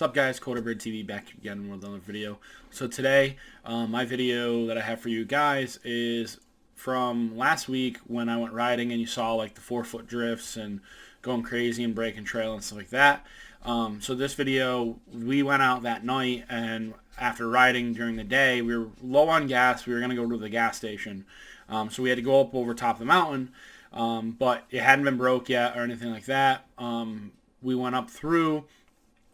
What's up, guys? Quarterbird TV back again with another video. So today, my video that I have for you guys is from last week when I went riding and you saw like the 4-foot drifts and going crazy and breaking trail and stuff like that. So this video, we went out that night, and after riding during the day, we were low on gas. We were going to go to the gas station. So we had to go up over top of the mountain, but it hadn't been broke yet or anything like that. We went up through,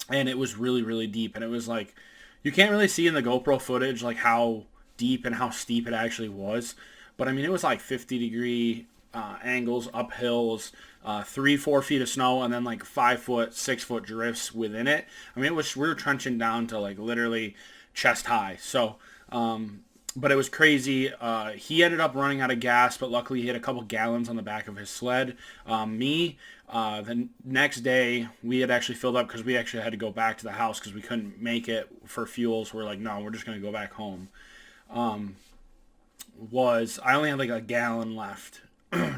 and it was really, really deep. And it was like, you can't really see in the GoPro footage like how deep and how steep it actually was. But I mean, it was like 50-degree angles, up hills, 3-4 feet of snow, and then like 5-foot, 6-foot drifts within it. I mean, we were trenching down to like literally chest high. So, but it was crazy. He ended up running out of gas, but luckily he had a couple gallons on the back of his sled. The next day, we had actually filled up because we actually had to go back to the house because we couldn't make it for fuel. So we're like, no, we're just going to go back home. I only had like a gallon left,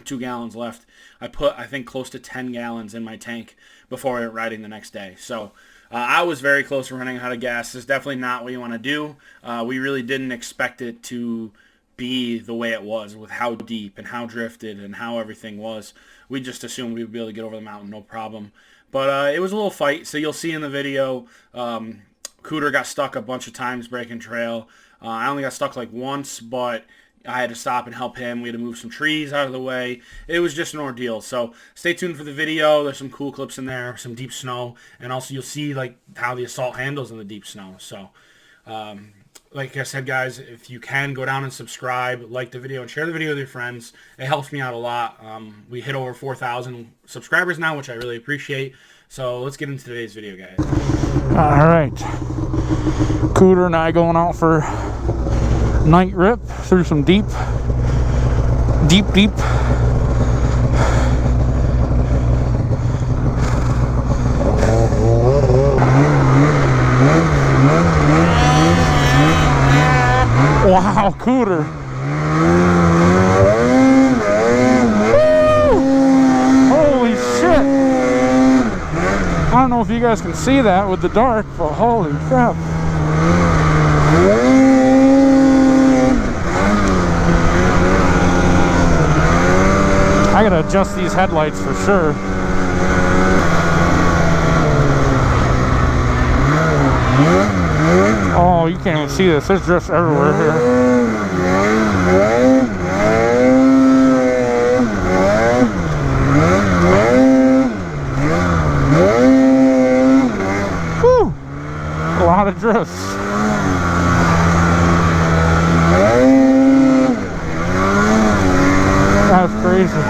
2 gallons left. I put, I think, close to 10 gallons in my tank before I went riding the next day. So I was very close to running out of gas. It's definitely not what you want to do. We really didn't expect it to be the way it was with how deep and how drifted and how everything was. We just assumed we would be able to get over the mountain, no problem. But it was a little fight. So you'll see in the video, Cooter got stuck a bunch of times breaking trail. I only got stuck like once, but I had to stop and help him. We had to move some trees out of the way. It was just an ordeal. So stay tuned for the video. There's some cool clips in there, some deep snow, and also you'll see like how the Assault handles in the deep snow. So like I said, guys, if you can, go down and subscribe, like the video, and share the video with your friends. It helps me out a lot. We hit over 4,000 subscribers now, which I really appreciate. So let's get into today's video, guys. All right, Cooter and I going out for night rip through some deep. Wow, Cooter. Woo! Holy shit. I don't know if you guys can see that with the dark, but holy crap. I gotta adjust these headlights for sure. Oh, you can't even see this. There's drifts everywhere here. Whew! A lot of drifts. That's crazy.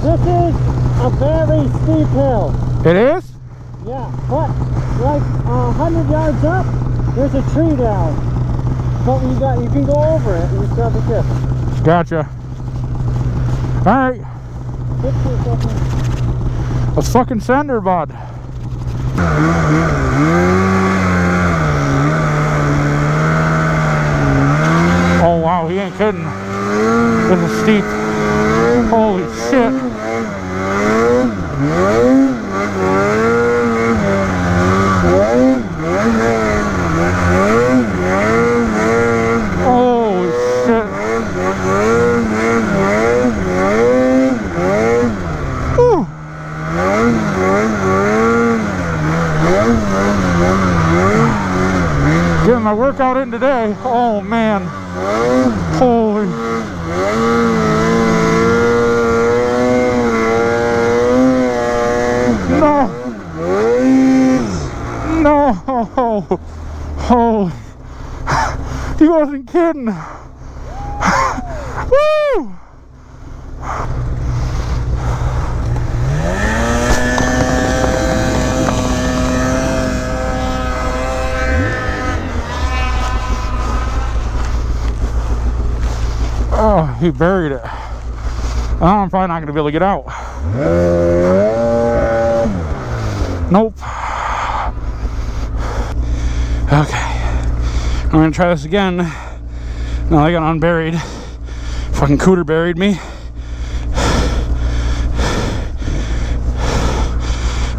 This is a very steep hill. It is? Yeah, but like 100 yards up, there's a tree down. But you can go over it and you still have a dip. Gotcha. Alright. Let's fucking send her, bud. Oh wow, he ain't kidding. This is steep. Holy shit. Holy shit. Whew. Getting my workout in today. Oh man. Holy. No. No. Holy. He wasn't kidding. Woo. Oh, he buried it. I'm probably not going to be able to get out. Nope. Okay. I'm going to try this again. Now I got unburied. Fucking Cooter buried me.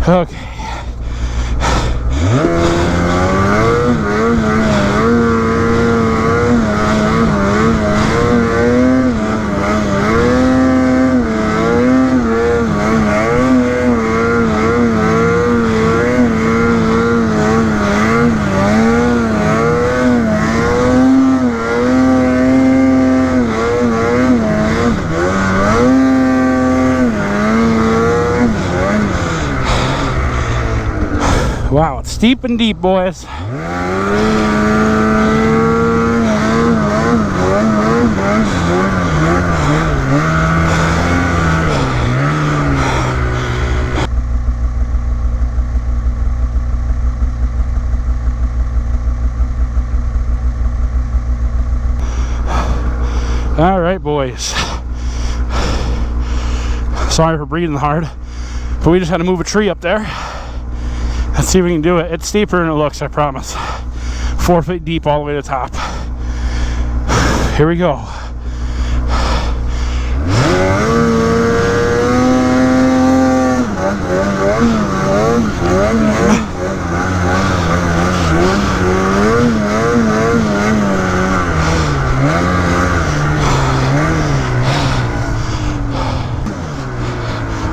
Okay. Wow, it's steep and deep, boys. All right, boys. Sorry for breathing hard, but we just had to move a tree up there. Let's see if we can do it. It's steeper than it looks, I promise. 4 feet deep all the way to the top. Here we go.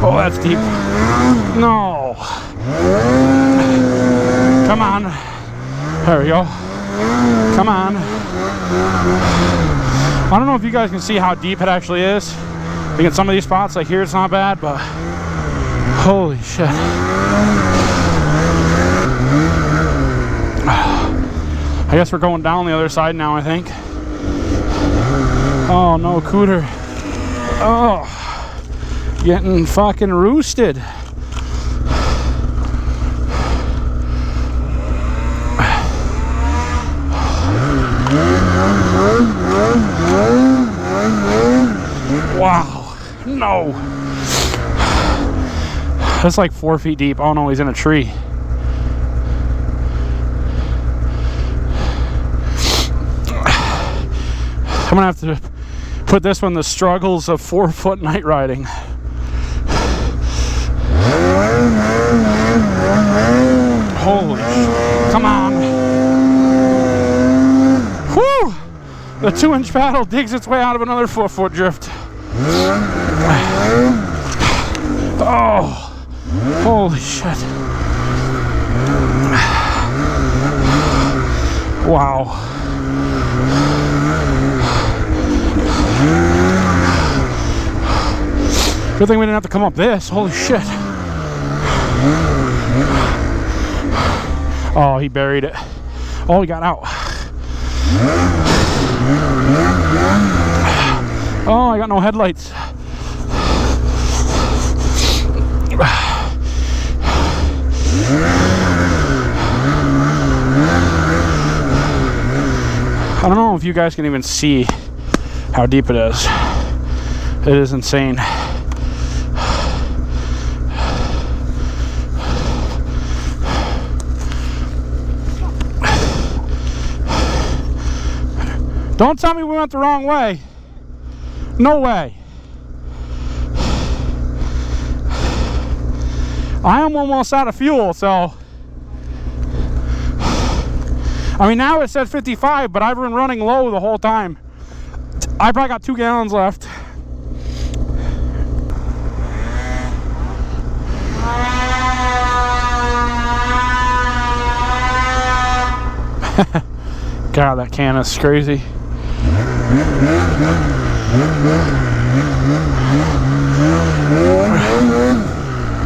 Oh, that's deep. No. Come on. There we go. Come on. I don't know if you guys can see how deep it actually is. I think in some of these spots, like here, it's not bad, but holy shit. I guess we're going down the other side now, I think. Oh no, Cooter. Oh, getting fucking roosted. Wow, no. That's like 4 feet deep. Oh no, he's in a tree. I'm gonna have to put this one, the struggles of 4-foot night riding. Holy shit. Come on. Whew! The 2-inch paddle digs its way out of another 4-foot drift. Oh, holy shit. Wow. Good thing we didn't have to come up this. Holy shit. Oh, he buried it. Oh, he got out. Oh, I got no headlights. I don't know if you guys can even see how deep it is. It is insane. Don't tell me we went the wrong way. No way. I am almost out of fuel, so. I mean, now it said 55, but I've been running low the whole time. I probably got 2 gallons left. God, that can is crazy.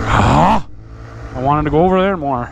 Ah, I wanted to go over there more.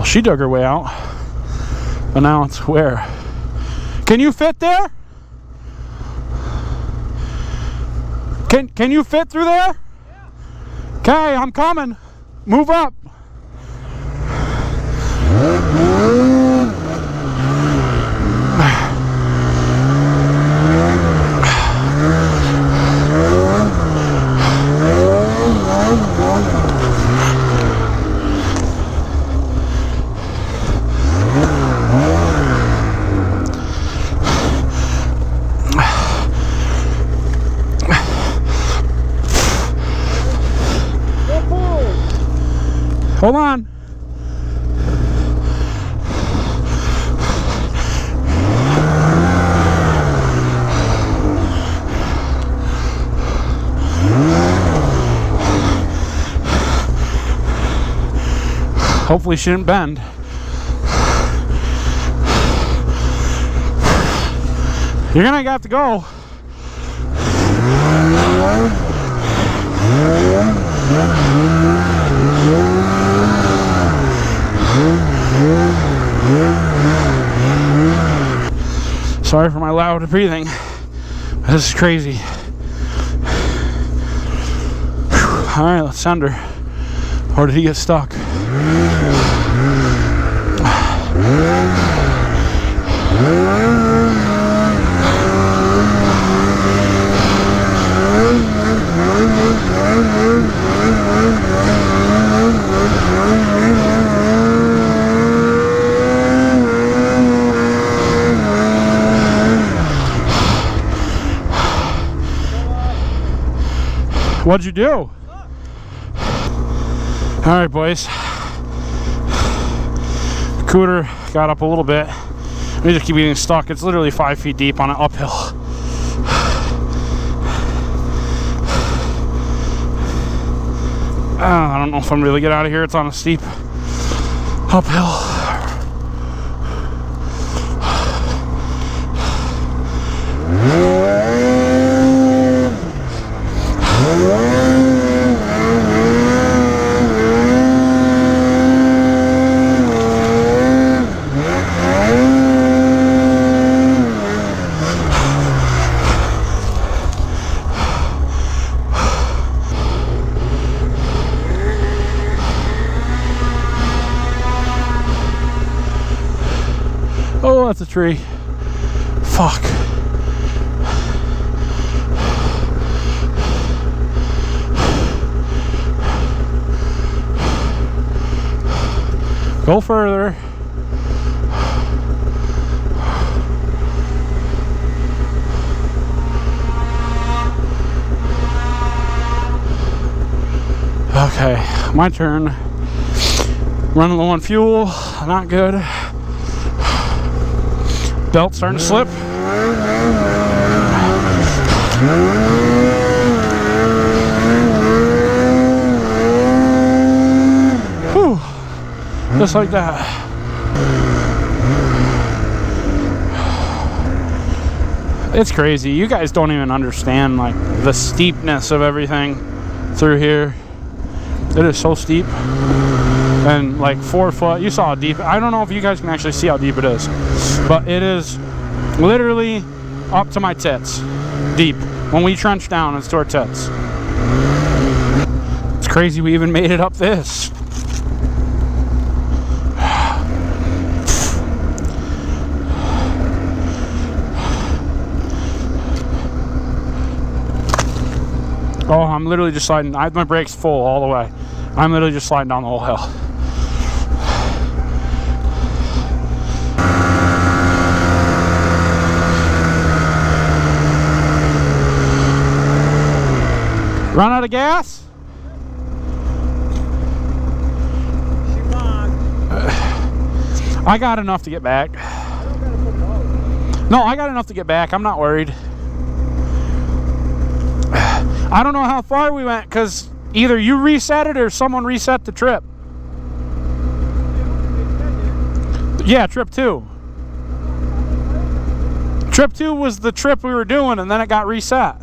She dug her way out, but now it's where? Can you fit there? Can you fit through there? Okay, I'm coming. Move up. Hold on. Hopefully she didn't bend. You're gonna have to go. Sorry for my loud breathing. This is crazy. Alright, let's send her. Or did he get stuck? What'd you do? Alright, boys. Cooter got up a little bit. We just keep getting stuck. It's literally 5 feet deep on an uphill. I don't know if I'm really get out of here. It's on a steep uphill. Oh, that's a tree. Fuck. Go further. Okay, my turn. Running low on fuel, not good. Belt starting to slip. Whew. Just like that. It's crazy. You guys don't even understand like the steepness of everything through here. It is so steep. And like 4 foot, you saw how deep. I don't know if you guys can actually see how deep it is, but it is literally up to my tits deep. When we trench down, it's to our tits. It's crazy we even made it up this. Oh, I'm literally just sliding. I have my brakes full all the way. I'm literally just sliding down the whole hill. Run out of gas? I got enough to get back. No, I got enough to get back. I'm not worried. I don't know how far we went because either you reset it or someone reset the trip. Yeah, trip 2. Trip 2 was the trip we were doing and then it got reset.